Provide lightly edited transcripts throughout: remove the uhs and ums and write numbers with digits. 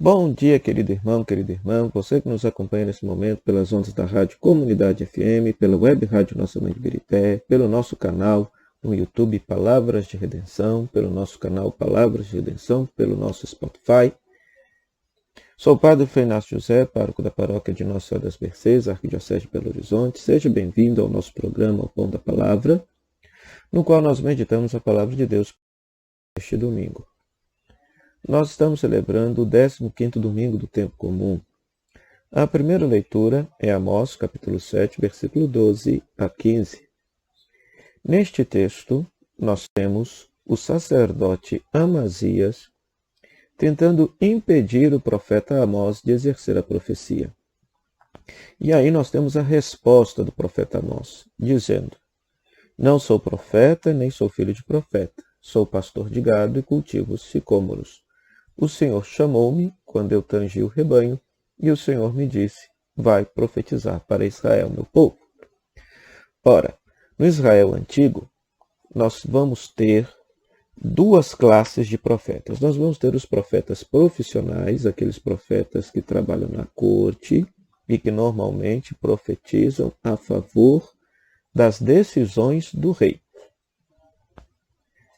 Bom dia, querido irmão, querida irmã, você que nos acompanha nesse momento pelas ondas da Rádio Comunidade FM, pela web Rádio Nossa Mãe de Birité, pelo nosso canal no YouTube Palavras de Redenção, pelo nosso canal Palavras de Redenção, pelo nosso Spotify. Sou o Padre Frei Inácio José, pároco da paróquia de Nossa Senhora das Mercês, Arquidiocese de Belo Horizonte. Seja bem-vindo ao nosso programa O Pão da Palavra, no qual nós meditamos a Palavra de Deus este domingo. Nós estamos celebrando o 15º domingo do tempo comum. A primeira leitura é Amós, capítulo 7, versículo 12 a 15. Neste texto, nós temos o sacerdote Amazias tentando impedir o profeta Amós de exercer a profecia. E aí nós temos a resposta do profeta Amós, dizendo: Não sou profeta, nem sou filho de profeta. Sou pastor de gado e cultivo os sicômoros. O Senhor chamou-me quando eu tangi o rebanho, e o Senhor me disse: vai profetizar para Israel, meu povo. Ora, no Israel antigo, nós vamos ter duas classes de profetas. Nós vamos ter os profetas profissionais, aqueles profetas que trabalham na corte e que normalmente profetizam a favor das decisões do rei.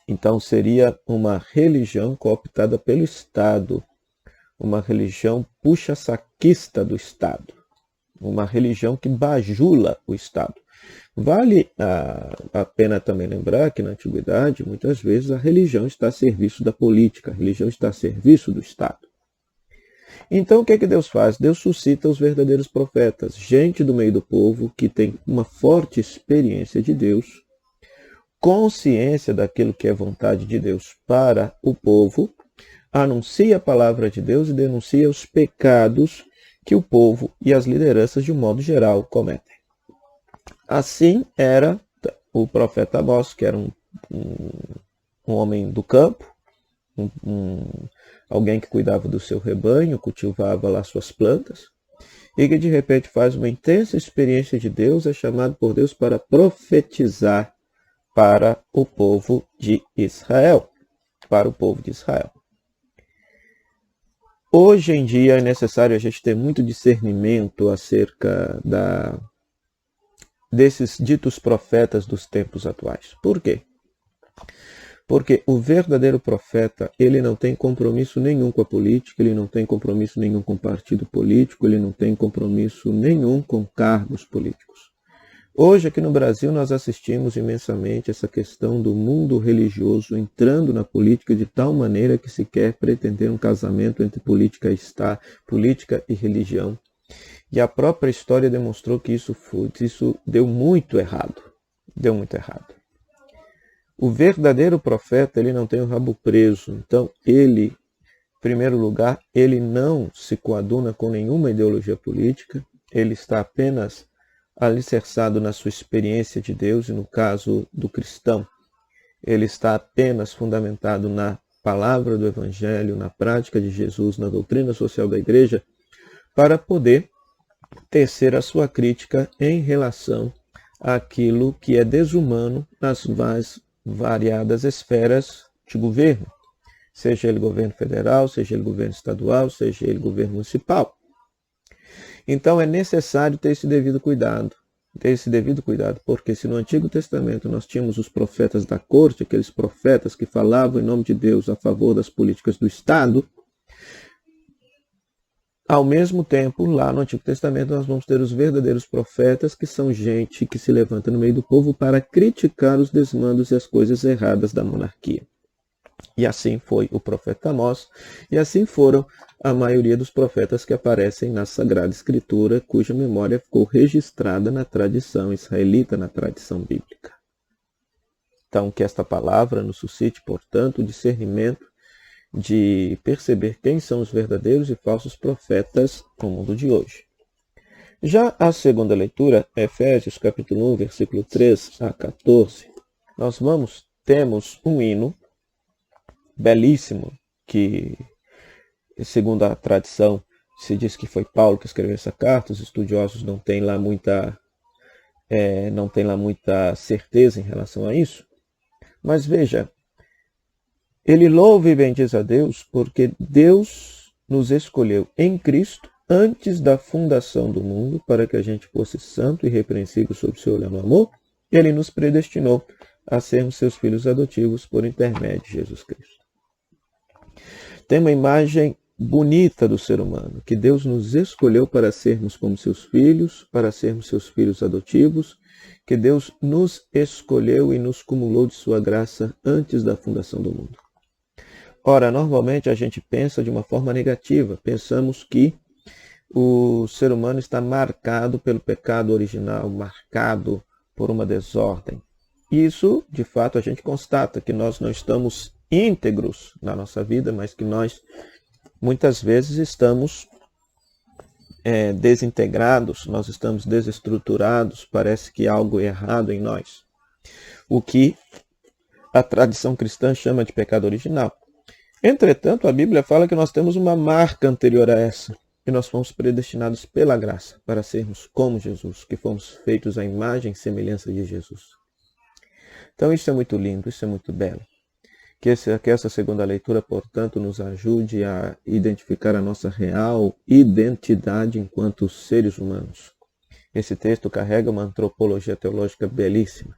Então seria uma religião cooptada pelo Estado, uma religião puxa-saquista do Estado, uma religião que bajula o Estado. Vale a pena também lembrar que na Antiguidade, muitas vezes, a religião está a serviço da política, a religião está a serviço do Estado. Então o que é que Deus faz? Deus suscita os verdadeiros profetas, gente do meio do povo que tem uma forte experiência de Deus, consciência daquilo que é vontade de Deus para o povo, anuncia a palavra de Deus e denuncia os pecados que o povo e as lideranças, de um modo geral, cometem. Assim era o profeta Amós, que era um homem do campo, alguém que cuidava do seu rebanho, cultivava lá suas plantas, e que de repente faz uma intensa experiência de Deus, é chamado por Deus para profetizar para o povo de Israel. Para o povo de Israel. Hoje em dia é necessário a gente ter muito discernimento acerca desses ditos profetas dos tempos atuais. Por quê? Porque o verdadeiro profeta, ele não tem compromisso nenhum com a política, ele não tem compromisso nenhum com o partido político, ele não tem compromisso nenhum com cargos políticos. Hoje, aqui no Brasil, nós assistimos imensamente essa questão do mundo religioso entrando na política de tal maneira que se quer pretender um casamento entre política e religião. E a própria história demonstrou que isso deu muito errado. Deu muito errado. O verdadeiro profeta, ele não tem o rabo preso. Então, ele, em primeiro lugar, ele não se coaduna com nenhuma ideologia política. Ele está apenas alicerçado na sua experiência de Deus, e no caso do cristão, ele está apenas fundamentado na palavra do Evangelho, na prática de Jesus, na doutrina social da Igreja, para poder tecer a sua crítica em relação àquilo que é desumano nas mais variadas esferas de governo, seja ele governo federal, seja ele governo estadual, seja ele governo municipal. Então é necessário ter esse devido cuidado, porque se no Antigo Testamento nós tínhamos os profetas da corte, aqueles profetas que falavam em nome de Deus a favor das políticas do Estado, ao mesmo tempo, lá no Antigo Testamento, nós vamos ter os verdadeiros profetas, que são gente que se levanta no meio do povo para criticar os desmandos e as coisas erradas da monarquia. E assim foi o profeta Amós, e assim foram a maioria dos profetas que aparecem na Sagrada Escritura, cuja memória ficou registrada na tradição israelita, na tradição bíblica. Então, que esta palavra nos suscite, portanto, o discernimento de perceber quem são os verdadeiros e falsos profetas no mundo de hoje. Já a segunda leitura, Efésios capítulo 1, versículo 3 a 14, temos um hino belíssimo, que, segundo a tradição, se diz que foi Paulo que escreveu essa carta. Os estudiosos não têm lá muita certeza em relação a isso. Mas veja, ele louva e bendiz a Deus porque Deus nos escolheu em Cristo antes da fundação do mundo para que a gente fosse santo e irrepreensível sob o seu olhar no amor. Ele nos predestinou a sermos seus filhos adotivos por intermédio de Jesus Cristo. Tem uma imagem bonita do ser humano, que Deus nos escolheu para sermos como seus filhos, para sermos seus filhos adotivos, que Deus nos escolheu e nos cumulou de sua graça antes da fundação do mundo. Ora, normalmente a gente pensa de uma forma negativa, pensamos que o ser humano está marcado pelo pecado original, marcado por uma desordem. Isso, de fato, a gente constata que nós não estamos íntegros na nossa vida, mas que nós muitas vezes estamos desintegrados, nós estamos desestruturados, parece que há algo errado em nós. O que a tradição cristã chama de pecado original. Entretanto, a Bíblia fala que nós temos uma marca anterior a essa, que nós fomos predestinados pela graça para sermos como Jesus, que fomos feitos à imagem e semelhança de Jesus. Então isso é muito lindo, isso é muito belo. Que essa segunda leitura, portanto, nos ajude a identificar a nossa real identidade enquanto seres humanos. Esse texto carrega uma antropologia teológica belíssima.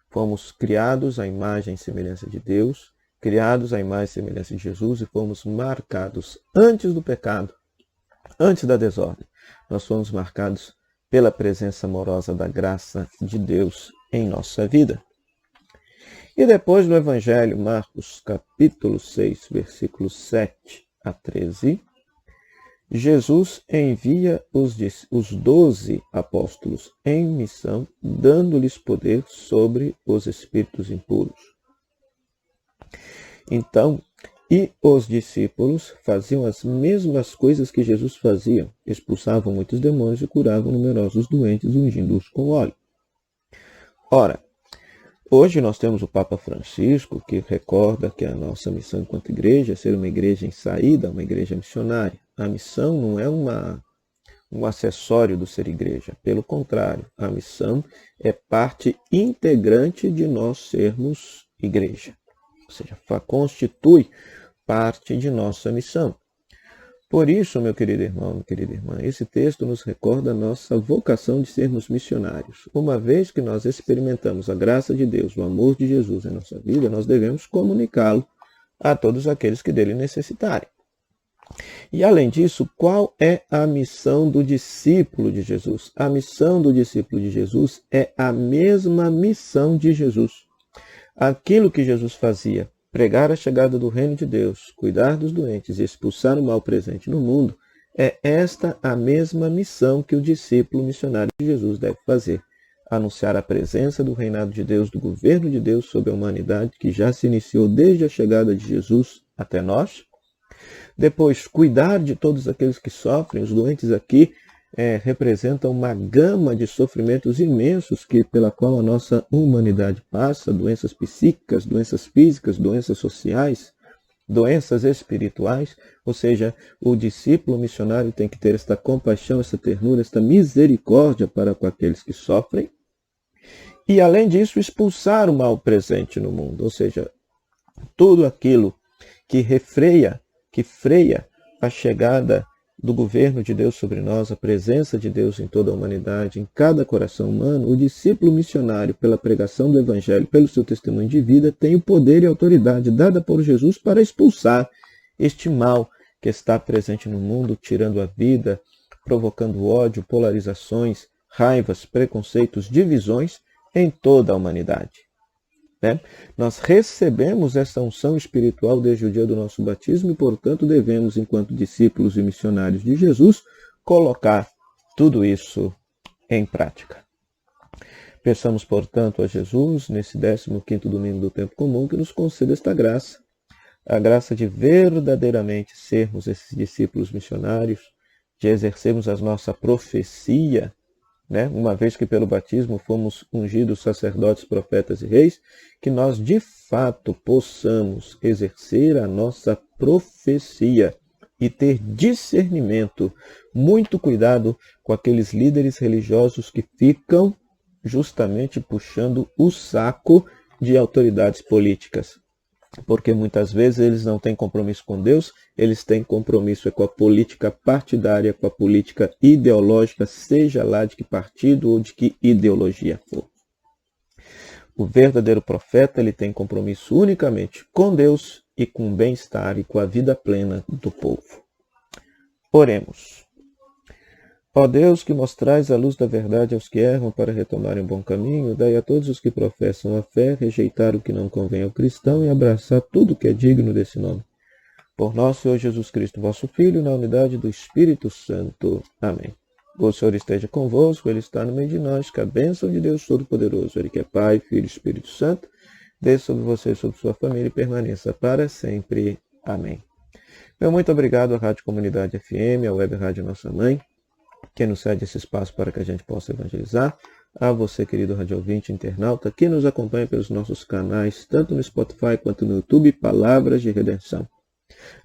Fomos criados à imagem e semelhança de Deus, criados à imagem e semelhança de Jesus e fomos marcados antes do pecado, antes da desordem. Nós fomos marcados pela presença amorosa da graça de Deus em nossa vida. E depois no Evangelho, Marcos capítulo 6, versículos 7 a 13, Jesus envia os 12 apóstolos em missão, dando-lhes poder sobre os espíritos impuros. Então, e os discípulos faziam as mesmas coisas que Jesus fazia, expulsavam muitos demônios e curavam numerosos doentes, ungindo-os com óleo. Ora, hoje nós temos o Papa Francisco, que recorda que a nossa missão enquanto igreja é ser uma igreja em saída, uma igreja missionária. A missão não é um acessório do ser igreja. Pelo contrário, a missão é parte integrante de nós sermos igreja. Ou seja, constitui parte de nossa missão. Por isso, meu querido irmão, minha querida irmã, esse texto nos recorda a nossa vocação de sermos missionários. Uma vez que nós experimentamos a graça de Deus, o amor de Jesus em nossa vida, nós devemos comunicá-lo a todos aqueles que dele necessitarem. E além disso, qual é a missão do discípulo de Jesus? A missão do discípulo de Jesus é a mesma missão de Jesus. Aquilo que Jesus fazia, pregar a chegada do reino de Deus, cuidar dos doentes e expulsar o mal presente no mundo, é esta a mesma missão que o discípulo missionário de Jesus deve fazer. Anunciar a presença do reinado de Deus, do governo de Deus sobre a humanidade, que já se iniciou desde a chegada de Jesus até nós. Depois, cuidar de todos aqueles que sofrem. Os doentes aqui representam uma gama de sofrimentos imensos pela qual a nossa humanidade passa, doenças psíquicas, doenças físicas, doenças sociais, doenças espirituais. Ou seja, o discípulo missionário tem que ter esta compaixão, essa ternura, esta misericórdia para com aqueles que sofrem. E, além disso, expulsar o mal presente no mundo. Ou seja, tudo aquilo que freia a chegada do governo de Deus sobre nós, a presença de Deus em toda a humanidade, em cada coração humano. O discípulo missionário, pela pregação do Evangelho, pelo seu testemunho de vida, tem o poder e a autoridade dada por Jesus para expulsar este mal que está presente no mundo, tirando a vida, provocando ódio, polarizações, raivas, preconceitos, divisões em toda a humanidade. Nós recebemos essa unção espiritual desde o dia do nosso batismo e, portanto, devemos, enquanto discípulos e missionários de Jesus, colocar tudo isso em prática. Peçamos, portanto, a Jesus, nesse 15º domingo do tempo comum, que nos conceda esta graça, a graça de verdadeiramente sermos esses discípulos missionários, de exercermos a nossa profecia, uma vez que pelo batismo fomos ungidos sacerdotes, profetas e reis, que nós de fato possamos exercer a nossa profecia e ter discernimento, muito cuidado com aqueles líderes religiosos que ficam justamente puxando o saco de autoridades políticas. porque muitas vezes eles não têm compromisso com Deus, eles têm compromisso com a política partidária, com a política ideológica, seja lá de que partido ou de que ideologia for. O verdadeiro profeta, ele tem compromisso unicamente com Deus e com o bem-estar e com a vida plena do povo. Oremos. Ó Deus, que mostrais a luz da verdade aos que erram para retomarem o bom caminho, dai a todos os que professam a fé rejeitar o que não convém ao cristão e abraçar tudo que é digno desse nome. Por nosso Senhor Jesus Cristo, vosso Filho, na unidade do Espírito Santo. Amém. O Senhor esteja convosco, Ele está no meio de nós, que a bênção de Deus Todo-Poderoso, Ele que é Pai, Filho e Espírito Santo, desça sobre você e sobre sua família e permaneça para sempre. Amém. Meu muito obrigado à Rádio Comunidade FM, à Web Rádio Nossa Mãe, que nos cede esse espaço para que a gente possa evangelizar. A você, querido rádio ouvinte, internauta, que nos acompanha pelos nossos canais, tanto no Spotify quanto no YouTube, Palavras de Redenção.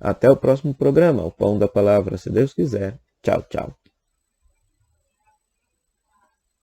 Até o próximo programa, o Pão da Palavra, se Deus quiser. Tchau, tchau.